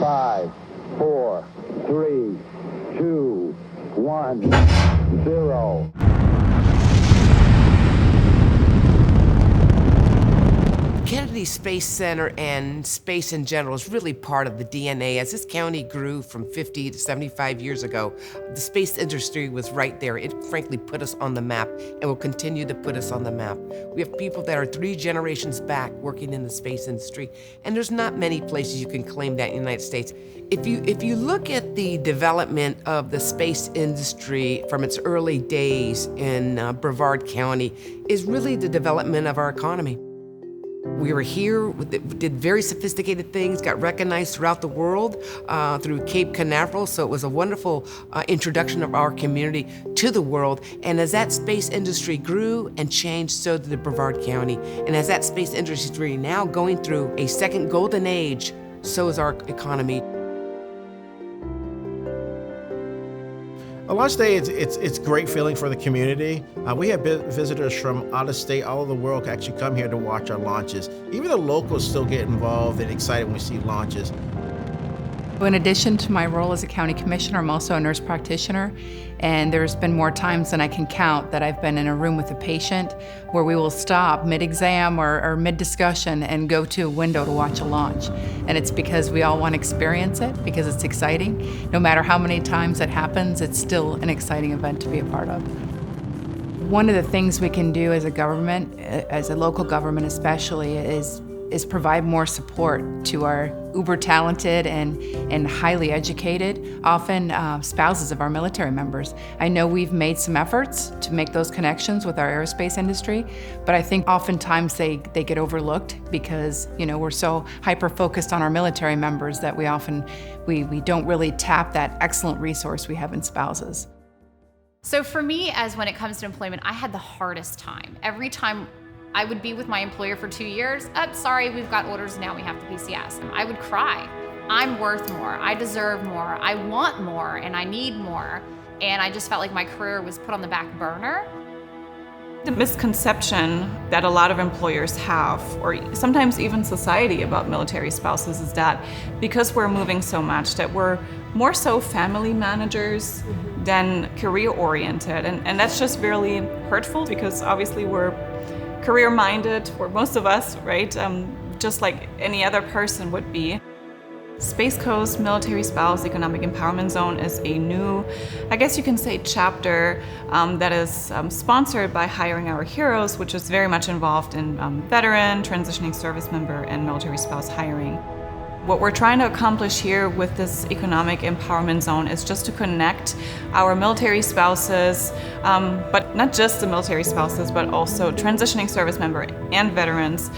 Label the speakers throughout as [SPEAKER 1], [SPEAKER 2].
[SPEAKER 1] 5, 4, 3, 2, 1, 0.
[SPEAKER 2] Kennedy Space Center and space in general is really part of the DNA. As this county grew from 50 to 75 years ago, the space industry was right there. It frankly put us on the map and will continue to put us on the map. We have people that are 3 generations back working in the space industry, and there's not many places you can claim that in the United States. If you look at the development of the space industry from its early days in Brevard County, is really the development of our economy. We were here, did very sophisticated things, got recognized throughout the world through Cape Canaveral, so it was a wonderful introduction of our community to the world. And as that space industry grew and changed, so did Brevard County. And as that space industry now going through a second golden age, so is our economy.
[SPEAKER 3] On launch day, it's great feeling for the community. We have visitors from out of state, all over the world actually come here to watch our launches. Even the locals still get involved and excited when we see launches.
[SPEAKER 4] In addition to my role as a county commissioner, I'm also a nurse practitioner, and there's been more times than I can count that I've been in a room with a patient where we will stop mid-exam or mid-discussion and go to a window to watch a launch. And it's because we all want to experience it, because it's exciting. No matter how many times it happens, it's still an exciting event to be a part of. One of the things we can do as a government, as a local government especially, is provide more support to our uber talented and highly educated, often spouses of our military members. I know we've made some efforts to make those connections with our aerospace industry, but I think oftentimes they get overlooked because we're so hyper-focused on our military members that we don't really tap that excellent resource we have in spouses.
[SPEAKER 5] So for me, as when it comes to employment, I had the hardest time. Every time I would be with my employer for 2 years. Sorry, we've got orders now, we have to PCS. I would cry. I'm worth more, I deserve more, I want more, and I need more. And I just felt like my career was put on the back burner.
[SPEAKER 6] The misconception that a lot of employers have, or sometimes even society about military spouses, is that because we're moving so much, that we're more so family managers than career-oriented. And that's just really hurtful because obviously we're career-minded for most of us, right? Just like any other person would be. Space Coast Military Spouse Economic Empowerment Zone is a new, I guess you can say, chapter that is sponsored by Hiring Our Heroes, which is very much involved in veteran, transitioning service member, and military spouse hiring. What we're trying to accomplish here with this economic empowerment zone is just to connect our military spouses, but not just the military spouses, but also transitioning service member and veterans,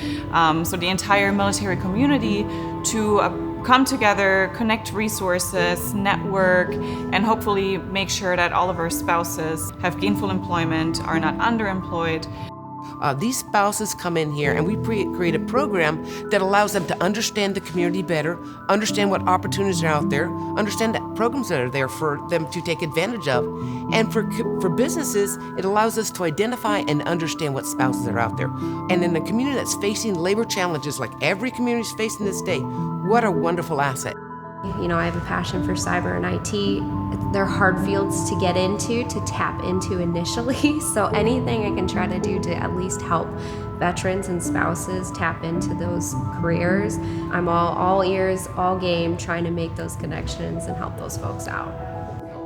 [SPEAKER 6] so the entire military community to come together, connect resources, network, and hopefully make sure that all of our spouses have gainful employment, are not underemployed.
[SPEAKER 2] These spouses come in here and we create a program that allows them to understand the community better, understand what opportunities are out there, understand the programs that are there for them to take advantage of. And for businesses, it allows us to identify and understand what spouses are out there. And in a community that's facing labor challenges like every community is facing this day, what a wonderful asset.
[SPEAKER 7] I have a passion for cyber and IT. They're hard fields to get into, to tap into initially. So anything I can try to do to at least help veterans and spouses tap into those careers, I'm all ears, all game, trying to make those connections and help those folks out.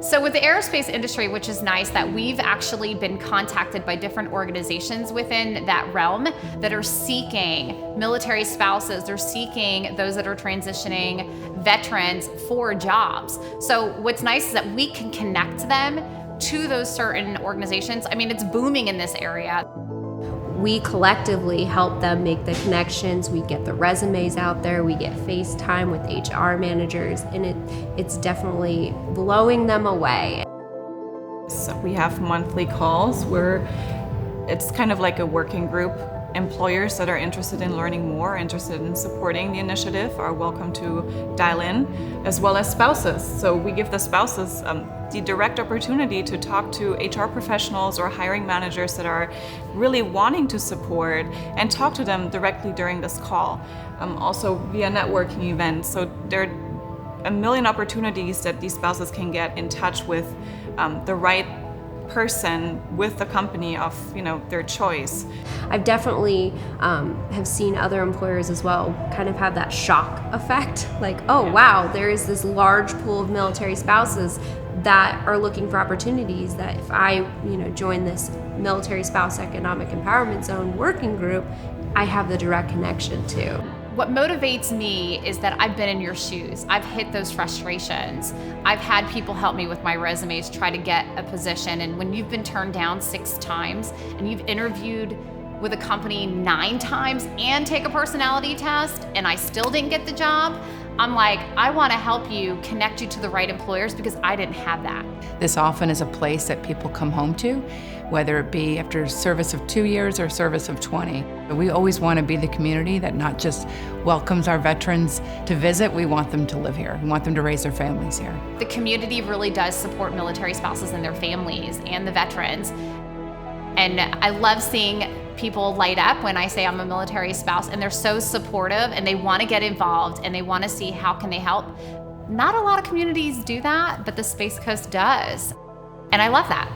[SPEAKER 5] So with the aerospace industry, which is nice that we've actually been contacted by different organizations within that realm that are seeking military spouses, they're seeking those that are transitioning veterans for jobs. So what's nice is that we can connect them to those certain organizations. I mean, it's booming in this area.
[SPEAKER 7] We collectively help them make the connections. We get the resumes out there. We get FaceTime with HR managers, and it's definitely blowing them away.
[SPEAKER 6] So we have monthly calls where it's kind of like a working group. Employers that are interested in learning more, interested in supporting the initiative are welcome to dial in, as well as spouses. So we give the spouses the direct opportunity to talk to HR professionals or hiring managers that are really wanting to support and talk to them directly during this call. Also via networking events. So they're a million opportunities that these spouses can get in touch with the right person with the company of their choice.
[SPEAKER 7] I've definitely have seen other employers as well kind of have that shock effect, like, oh wow, there is this large pool of military spouses that are looking for opportunities that if I join this military spouse economic empowerment zone working group, I have the direct connection to.
[SPEAKER 5] What motivates me is that I've been in your shoes. I've hit those frustrations. I've had people help me with my resumes, try to get a position. And when you've been turned down 6 times and you've interviewed with a company 9 times and take a personality test and I still didn't get the job, I'm like, I want to help you, connect you to the right employers because I didn't have that.
[SPEAKER 4] This often is a place that people come home to, whether it be after service of 2 years or service of 20. But we always want to be the community that not just welcomes our veterans to visit, we want them to live here. We want them to raise their families here.
[SPEAKER 5] The community really does support military spouses and their families and the veterans. And I love seeing people light up when I say I'm a military spouse, and they're so supportive and they want to get involved and they want to see how can they help. Not a lot of communities do that, but the Space Coast does. And I love that.